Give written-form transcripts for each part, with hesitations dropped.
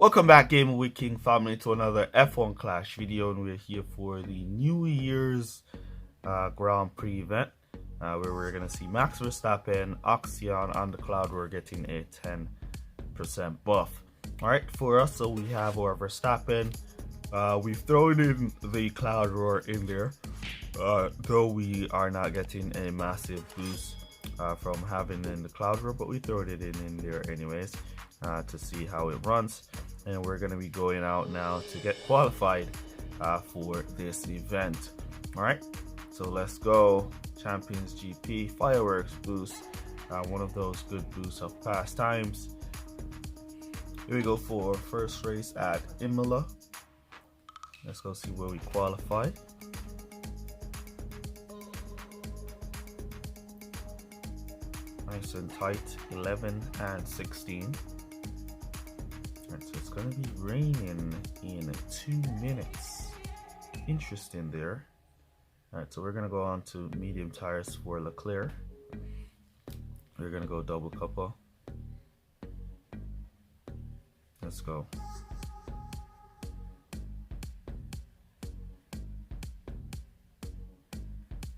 Welcome back, Gamer with King family, to another F1 Clash video, and we're here for the New Year's Grand Prix event, where we're going to see Max Verstappen, Oxyon on the cloud. We're getting a 10% buff. Alright, for us, so we have our Verstappen. We've thrown in the cloud roar in there, though we are not getting a massive boost from having in the cloud roar, but we throw it in there anyways. To see how it runs, and we're going to be going out now to get qualified for this event. All right, so let's go. Champions GP fireworks boost, one of those good boosts of past times. Here we go for first race at Imola. Let's go see where we qualify. Nice and tight, 11 and 16. So it's going to be raining in 2 minutes. Interesting there. Alright, so we're going to go on to medium tires for Leclerc. We're going to go double couple. Let's go.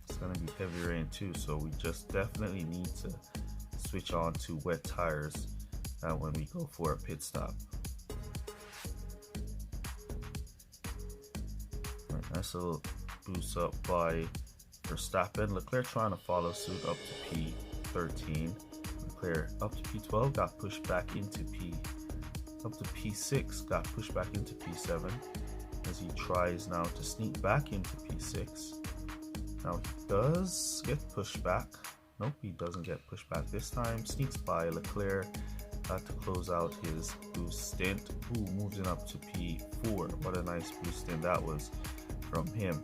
It's going to be heavy rain too, so we just definitely need to switch on to wet tires when we go for a pit stop. Nice little boost up by Verstappen. Leclerc trying to follow suit up to P13. Leclerc up to P12, got pushed back into up to P6, got pushed back into P7 as he tries now to sneak back into P6. Now he does get pushed back. Nope, he doesn't get pushed back this time. Sneaks by Leclerc to close out his boost stint. Ooh, moves in up to P4. What a nice boost stint that was from him,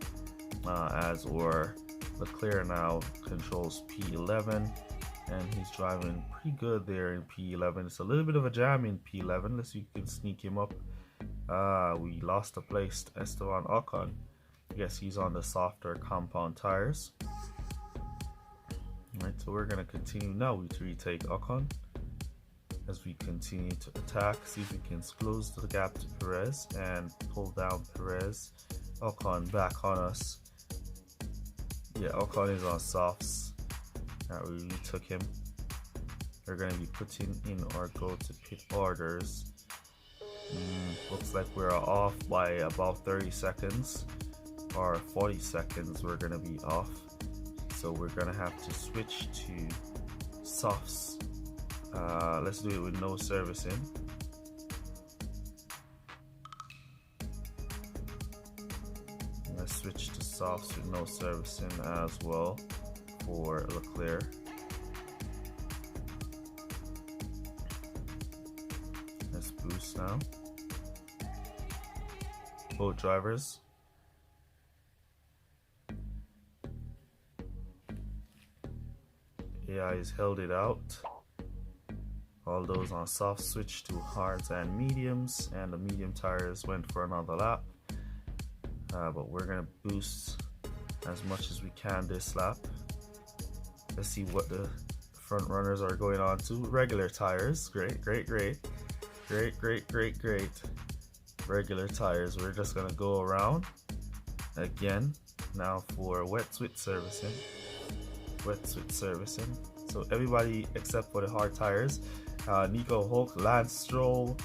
as or Leclerc now controls P11, and he's driving pretty good there in P11. It's a little bit of a jam in P11. Let's see if you can sneak him up. We lost a place to Esteban Ocon. I guess he's on the softer compound tires. Alright, so we're going to continue now to retake Ocon as we continue to attack, see if we can close the gap to Perez and pull down Perez. Ocon back on us. Yeah, Ocon is on softs. We retook him. We're going to be putting in our go to pit orders. Looks like we're off by about 30 seconds or 40 seconds. We're going to be off. So we're going to have to switch to softs. Let's do it with no servicing. Let's switch to softs with no servicing as well for Leclerc. Let's boost now. Both drivers. AI has held it out. All those on soft switch to hards and mediums, and the medium tires went for another lap. But we're gonna boost as much as we can this lap. Let's see what the front runners are going on to. Regular tires, great. Regular tires. We're just gonna go around again now for wet switch servicing. So everybody except for the hard tires. Nico Hulk, Lance Stroll,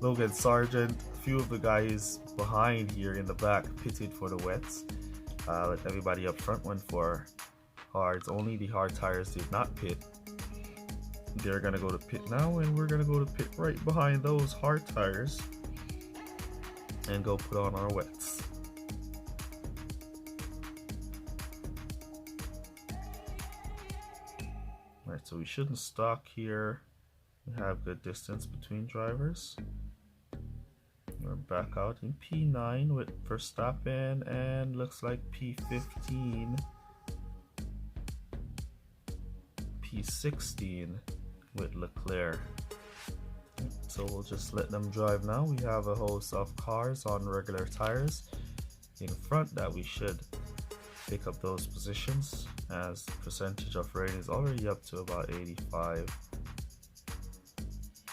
Logan Sargent, a few of the guys behind here in the back pitted for the wets. But everybody up front went for hards. Only the hard tires did not pit. They're gonna go to pit now, and we're gonna go to pit right behind those hard tires and go put on our wets. Alright, so we shouldn't stock here. We have good distance between drivers. We're back out in P9 with Verstappen, and looks like P15, P16 with Leclerc. So we'll just let them drive now. We have a host of cars on regular tires in front that we should pick up those positions, as the percentage of rain is already up to about 85.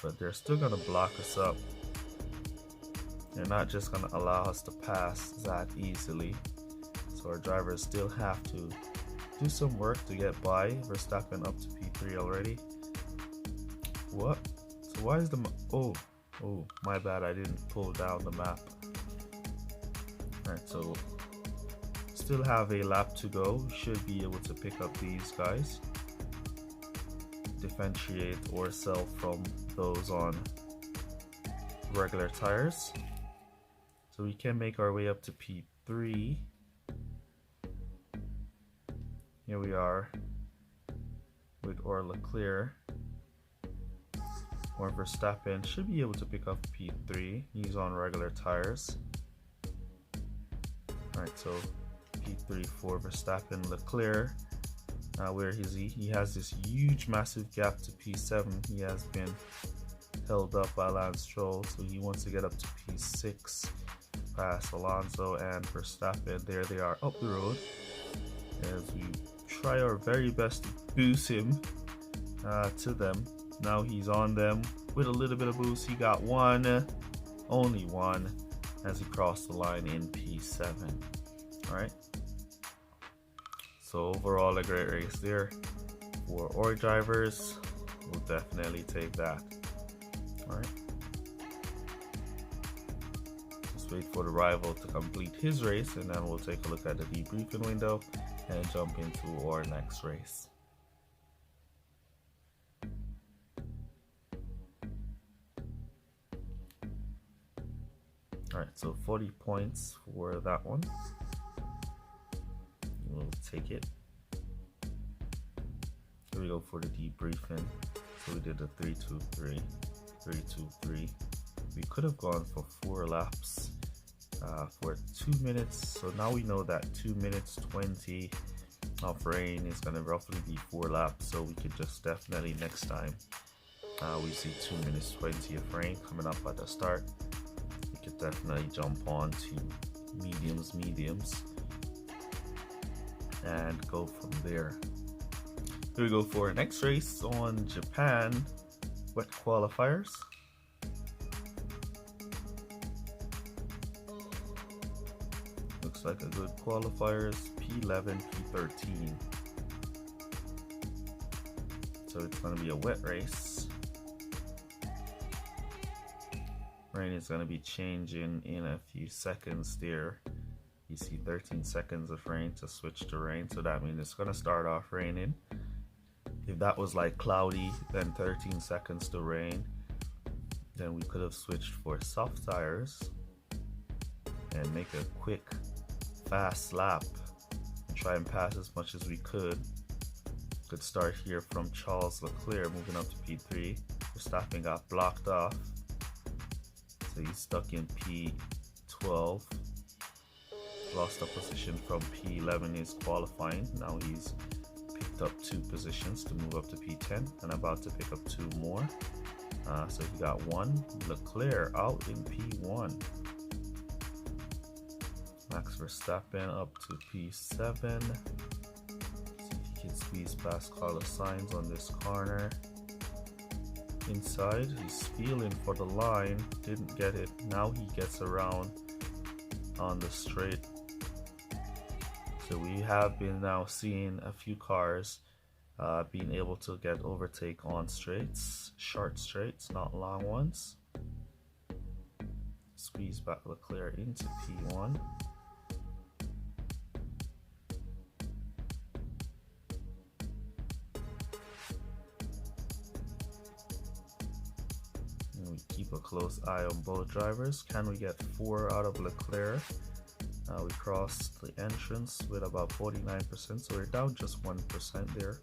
But they're still gonna block us up. They're not just going to allow us to pass that easily. So our drivers still have to do some work to get by. Verstappen up to P3 already. What? So why is the oh my bad, I didn't pull down the map. Alright, so still have a lap to go. We should be able to pick up these guys, differentiate ourselves from those on regular tires, so we can make our way up to P3. Here we are with our Leclerc. Or Verstappen should be able to pick up P3. He's on regular tires. Alright, so P3 for Verstappen. Leclerc, where is he? He has this huge massive gap to P7. He has been held up by Lance Stroll, so he wants to get up to P6 past Alonso and Verstappen. There they are up the road as we try our very best to boost him to them. Now he's on them with a little bit of boost. He got one, only one, as he crossed the line in P7. Alright, so overall a great race there for our drivers. We'll definitely take that. Alright, just wait for the rival to complete his race, and then we'll take a look at the debriefing window and jump into our next race. Alright, so 40 points for that one. We'll take it. Here we go for the debriefing. So we did a 3-2-3, 3-2-3. We could have gone for 4 laps for 2 minutes. So now we know that 2 minutes 20 of rain is going to roughly be 4 laps. So we could just definitely next time we see 2 minutes 20 of rain coming up at the start, could definitely jump on to mediums and go from there. Here we go for our next race on Japan wet qualifiers. Looks like a good qualifiers, P11, P13. So it's going to be a wet race. Rain is going to be changing in a few seconds there. You see 13 seconds of rain to switch to rain, so that means it's going to start off raining. If that was like cloudy, then 13 seconds to rain, then we could have switched for soft tires and make a quick fast lap and try and pass as much as we could. Could start here from Charles Leclerc moving up to P3. Verstappen got blocked off, so he's stuck in P12. Lost a position from P11 is qualifying. Now he's picked up 2 positions to move up to P10 and about to pick up 2 more. So he got 1. Leclerc out in P1. Max Verstappen up to P7. See if he can squeeze past Carlos Sainz on this corner. Inside, he's feeling for the line, didn't get it. Now he gets around on the straight. So we have been now seeing a few cars being able to get overtake on straights, short straights, not long ones. Squeeze back Leclerc into P1. And we keep a close eye on both drivers. Can we get 4 out of Leclerc? We crossed the entrance with about 49%, so we're down just 1% there.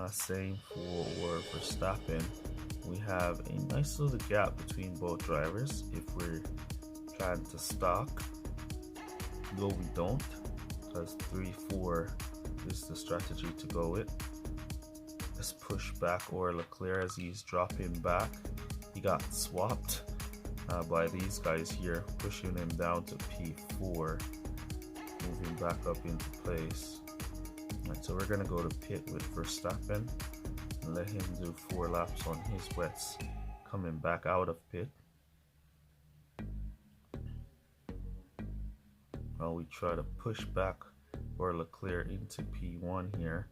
Same for Verstappen. We have a nice little gap between both drivers if we're trying to stock, though we don't, because 3-4 is the strategy to go with. Let's push back or Leclerc as he's dropping back. He got swapped by these guys here, pushing him down to P4, moving back up into place. Alright, so we're gonna go to pit with Verstappen and let him do 4 laps on his wets, coming back out of pit. Well, we try to push back for Leclerc into P1 here.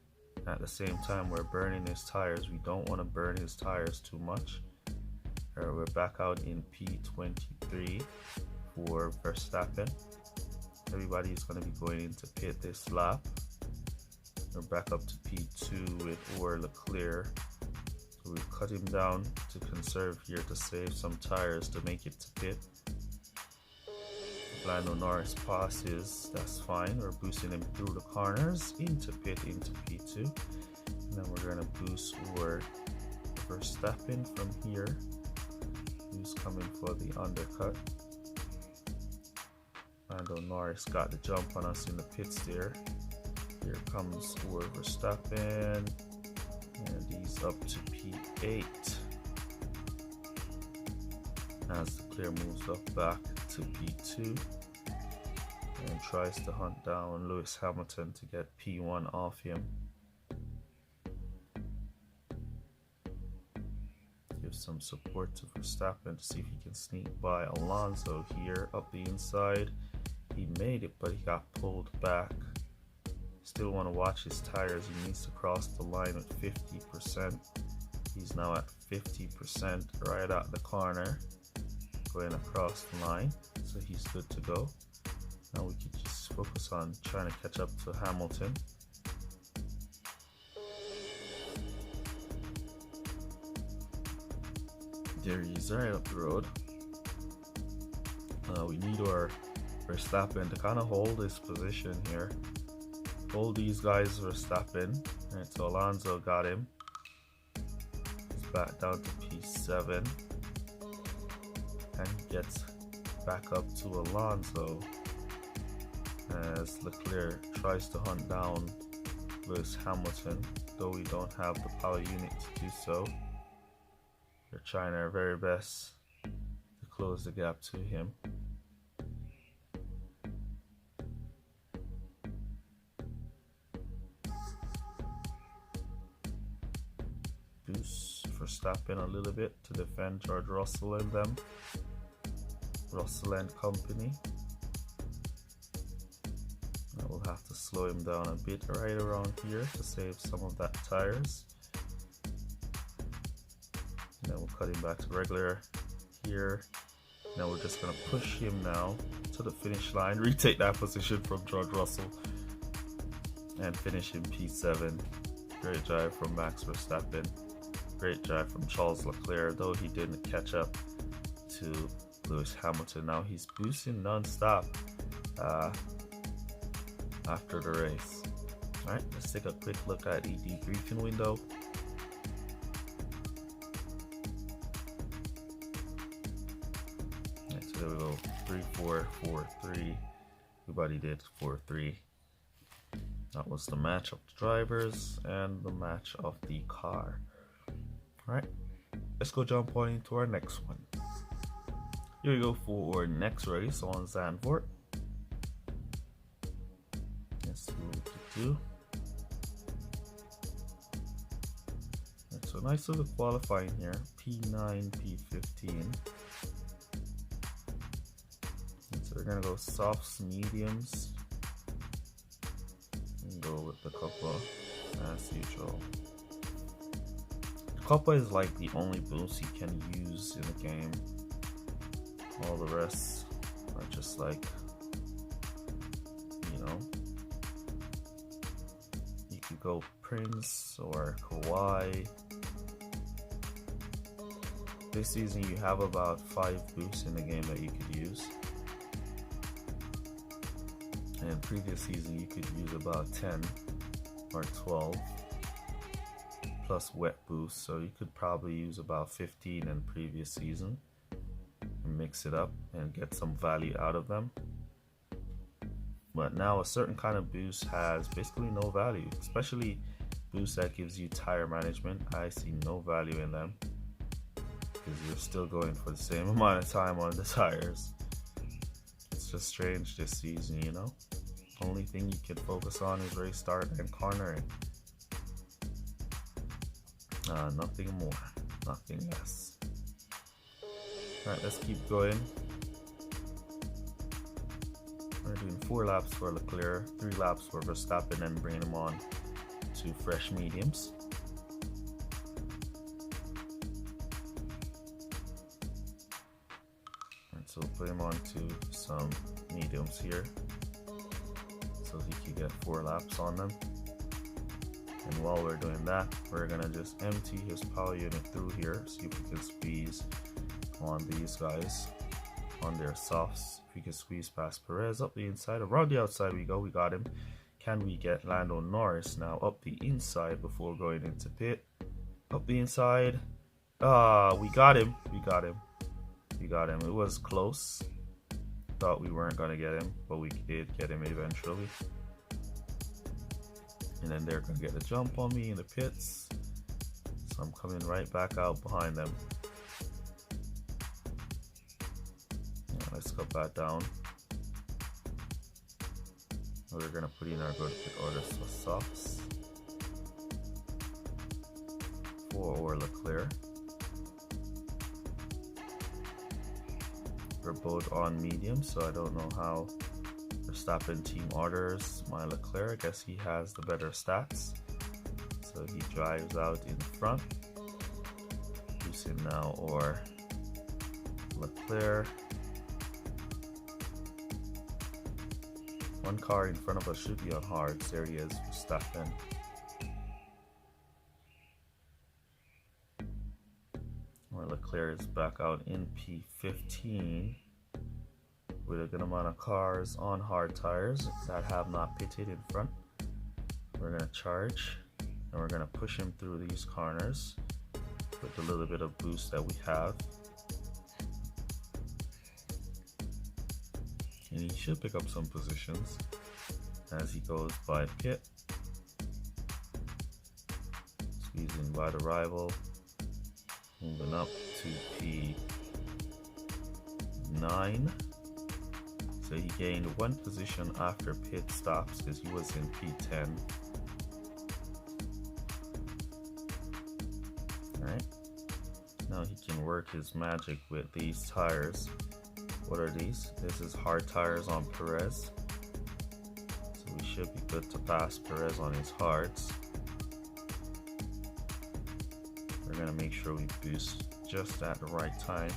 At the same time, we're burning his tires. We don't want to burn his tires too much. We're back out in P23 for Verstappen. Everybody is going to be going into pit this lap. We're back up to P2 with Leclerc. So we cut him down to conserve here to save some tires to make it to pit. Lando Norris passes, that's fine. We're boosting him through the corners into pit into P2. And then we're going to boost over Verstappen from here. Who's coming for the undercut. Lando Norris got the jump on us in the pits there. Here comes Verstappen, and he's up to P8 as the clear moves up back to P2 and tries to hunt down Lewis Hamilton to get P1 off him. Give some support to Verstappen to see if he can sneak by Alonso here up the inside. He made it, but he got pulled back. Still want to watch his tires. He needs to cross the line with 50%. He's now at 50% right at the corner, going across the line, so he's good to go. Now we can just focus on trying to catch up to Hamilton. There he is, right up the road. We need our Verstappen to kind of hold this position here. Hold these guys Verstappen. Right, so Alonso got him. He's back down to P7. And he gets back up to Alonso as Leclerc tries to hunt down Lewis Hamilton, though we don't have the power unit to do so. We're trying our very best to close the gap to him. Boost Verstappen a little bit to defend George Russell and them. Russell and company. I will have to slow him down a bit right around here to save some of that tires. And then we'll cut him back to regular here. Now we're just going to push him now to the finish line, retake that position from George Russell, and finish in P7. Great drive from Max Verstappen. Great drive from Charles Leclerc, though he didn't catch up to Lewis Hamilton. Now he's boosting non-stop after the race. Alright, let's take a quick look at the debriefing window. Right, so there we go, 3-4, 4-3. Everybody did 4-3. That was the match of the drivers and the match of the car. Alright, let's go jump on into our next one. Here we go for our next race on Sanport. Let's see what we can do. Right, so nice little qualifying here. P9, P15. And so we're gonna go softs, mediums, and go with the Cuppa as usual. Cuppa is like the only boost you can use in the game. All the rest are just like, you know, you could go Prince or Kawhi. This season you have about 5 boosts in the game that you could use. And previous season you could use about 10 or 12 plus wet boost, so you could probably use about 15 in previous season. Mix it up and get some value out of them. But now a certain kind of boost has basically no value, especially boost that gives you tire management. I see no value in them because you're still going for the same amount of time on the tires. It's just strange this season, you know. Only thing you can focus on is race start and cornering. Nothing more, nothing less. Alright, let's keep going. We're doing 4 laps for Leclerc, 3 laps for Verstappen, and bringing him on to fresh mediums. And so we'll put him on to some mediums here, so he can get 4 laps on them. And while we're doing that, we're gonna just empty his power unit through here, see if we can squeeze on these guys on their softs. If we can squeeze past Perez up the inside, around the outside we go. We got him. Can we get Lando Norris now up the inside before going into pit? Up the inside. We got him. We got him. We got him. It was close. Thought we weren't gonna get him, but we did get him eventually. And then they're gonna get the jump on me in the pits, so I'm coming right back out behind them. Yeah, let's cut that down. We're gonna put in our good pit orders for softs for Leclerc. We're both on medium, so I don't know how Verstappen team orders my Leclerc. I guess he has the better stats, so he drives out in front. Who's him now? Or Leclerc. One car in front of us should be on hards. There he is, Verstappen. Or Leclerc is back out in P15 with a good amount of cars on hard tires that have not pitted in front. We're gonna charge and we're gonna push him through these corners with the little bit of boost that we have. And he should pick up some positions as he goes by pit. Squeezing by the rival. Moving up to P9. So he gained 1 position after pit stops because he was in P10. Alright. Now he can work his magic with these tires. What are these? This is hard tires on Perez. So we should be good to pass Perez on his hards. We're gonna make sure we boost just at the right time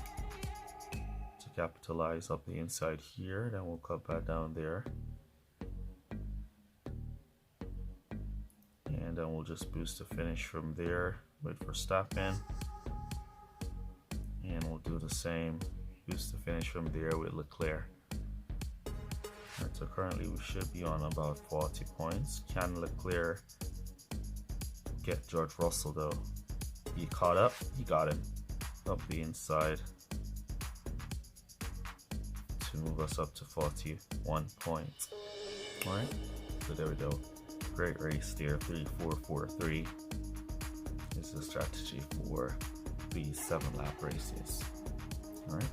to capitalize up the inside here. Then we'll cut back down there. And then we'll just boost the finish from there with Verstappen. And we'll do the same. Boost the finish from there with Leclerc. Right, so currently we should be on about 40 points. Can Leclerc get George Russell though? He caught up, he got him up the inside to move us up to 41 points. Alright, so there we go. Great race there, 3-4-4-3 is the strategy for these 7-lap races. Alright.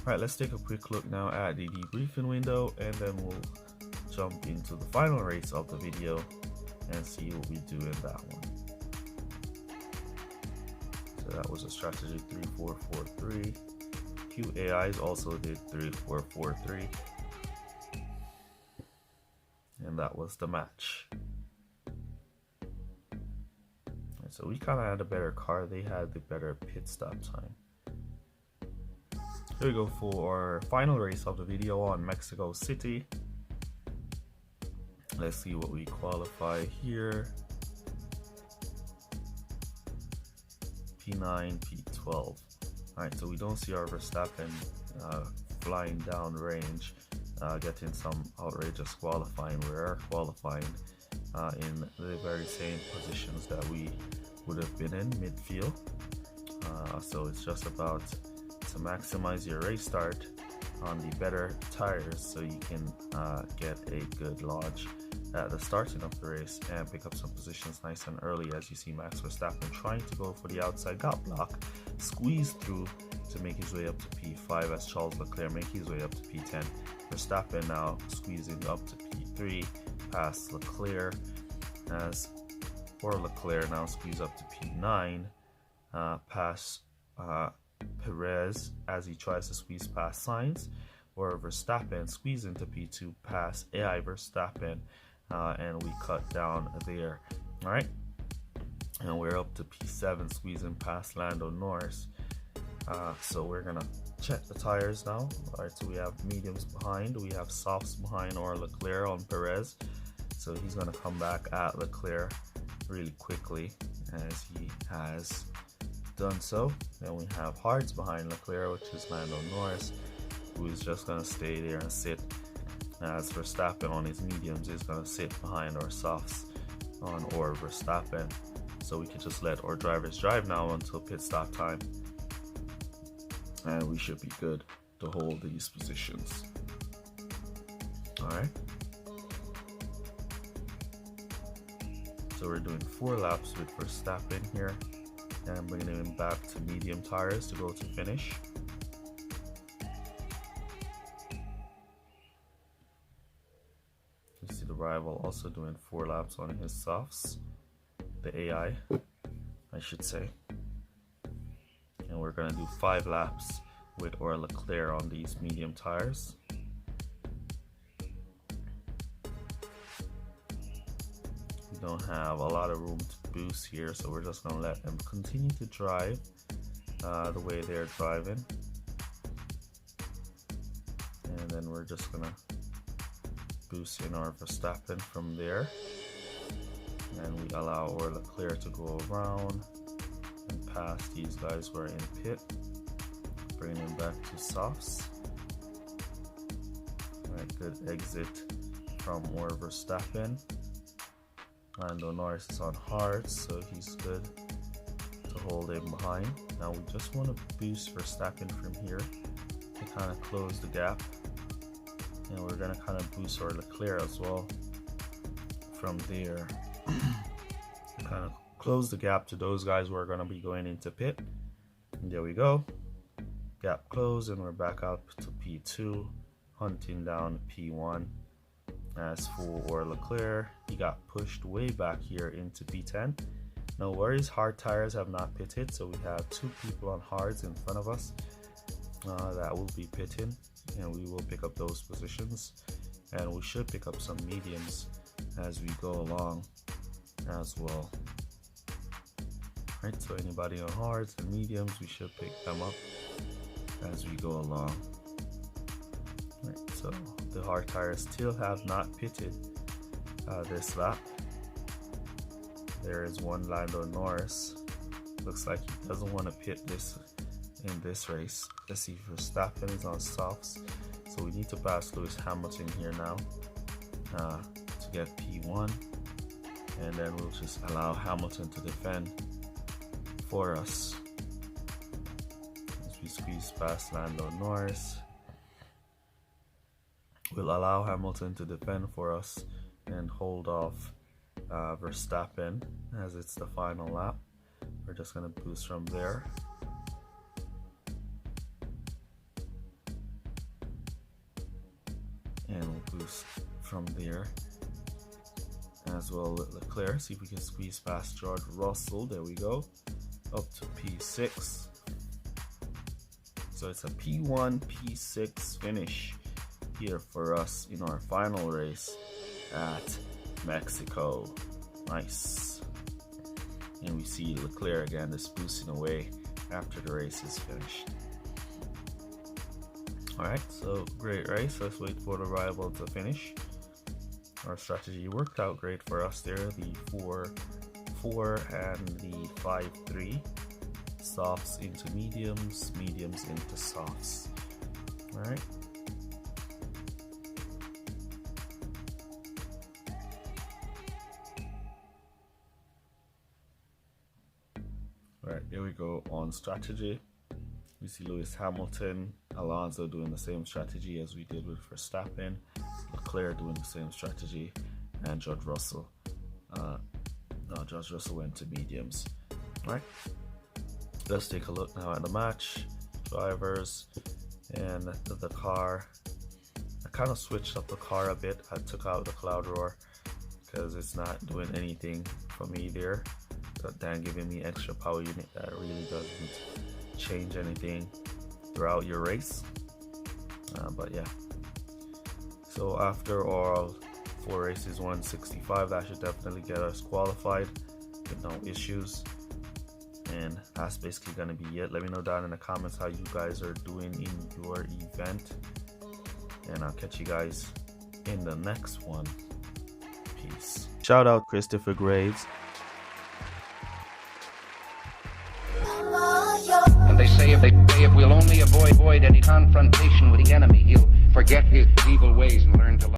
Alright, let's take a quick look now at the debriefing window and then we'll jump into the final race of the video and see what we do in that one. So that was a strategy 3-4-4-3. QAIs also did 3-4-4-3. And that was the match. And so we kind of had a better car. They had the better pit stop time. Here we go for our final race of the video on Mexico City. Let's see what we qualify here. P9, P12. Alright, so we don't see our Verstappen flying down range, getting some outrageous qualifying. We are qualifying in the very same positions that we would have been in midfield. So it's just about to maximize your race start on the better tires so you can get a good launch at the starting of the race and pick up some positions nice and early. As you see Max Verstappen trying to go for the outside, got blocked, squeezed through to make his way up to P5 as Charles Leclerc make his way up to P10. Verstappen now squeezing up to P3 past Leclerc Leclerc now squeeze up to P9 past Perez as he tries to squeeze past Sainz, or Verstappen squeeze into P2 past AI Verstappen, and we cut down there. All right, and we're up to P7 squeezing past Lando Norris. So we're gonna check the tires now. All right, so we have mediums behind, we have softs behind, or Leclerc on Perez. So he's gonna come back at Leclerc really quickly, as he has done so. Then we have hards behind Leclerc, which is Lando Norris, who is just gonna stay there and sit, as Verstappen on his mediums is gonna sit behind our softs on or Verstappen. So we can just let our drivers drive now until pit stop time, and we should be good to hold these positions. All right, so we're doing 4 laps with Verstappen here, and bringing him back to medium tires to go to finish. You see the rival also doing 4 laps on his softs, the AI I should say, and we're gonna do 5 laps with our Leclerc on these medium tires. We don't have a lot of room to boost here, so we're just gonna let them continue to drive the way they're driving, and then we're just gonna boost in our Verstappen from there, and we allow our Leclerc to go around and past these guys who are in pit, bringing him back to softs. Alright, good exit from our Verstappen. Lando Norris is on hard, so he's good to hold him behind. Now we just want to boost Verstappen from here to kind of close the gap, and we're going to kind of boost our Leclerc as well from there to kind of close the gap to those guys who are going to be going into pit. And there we go, gap closed, and we're back up to P2, hunting down P1. As for our Leclerc, he got pushed way back here into P10. No worries, hard tires have not pitted, so we have 2 people on hards in front of us that will be pitting, and we will pick up those positions, and we should pick up some mediums as we go along as well. Right, so anybody on hards and mediums, we should pick them up as we go along. Right, so the hard tires still have not pitted this lap. There is one Lando Norris. Looks like he doesn't want to pit this in this race. Let's see, Verstappen is on softs, so we need to pass Lewis Hamilton here now to get P1, and then we'll just allow Hamilton to defend for us as we squeeze past Lando Norris. We'll allow Hamilton to defend for us and hold off Verstappen as it's the final lap. We're just going to boost from there. And we'll boost from there as well with Leclerc. See if we can squeeze past George Russell. There we go. Up to P6. So it's a P1, P6 finish here for us in our final race at Mexico. Nice. And we see Leclerc again just boosting away after the race is finished. Alright, so great race. Let's wait for the rival to finish. Our strategy worked out great for us there. The 4-4 and the 5-3. Softs into mediums, mediums into softs. Alright. Alright, here we go on strategy. We see Lewis Hamilton, Alonso doing the same strategy as we did with Verstappen, Leclerc doing the same strategy, and George Russell. George Russell went to mediums. Alright, let's take a look now at the match. Drivers and the car. I kind of switched up the car a bit. I took out the Cloud Roar because it's not doing anything for me there. Than giving me extra power unit that really doesn't change anything throughout your race. But yeah, so after all 4 races, 165, that should definitely get us qualified with no issues. And that's basically gonna be it. Let me know down in the comments how you guys are doing in your event, and I'll catch you guys in the next one. Peace. Shout out Christopher Graves. And they say if we'll only avoid any confrontation with the enemy, he'll forget his evil ways and learn to love.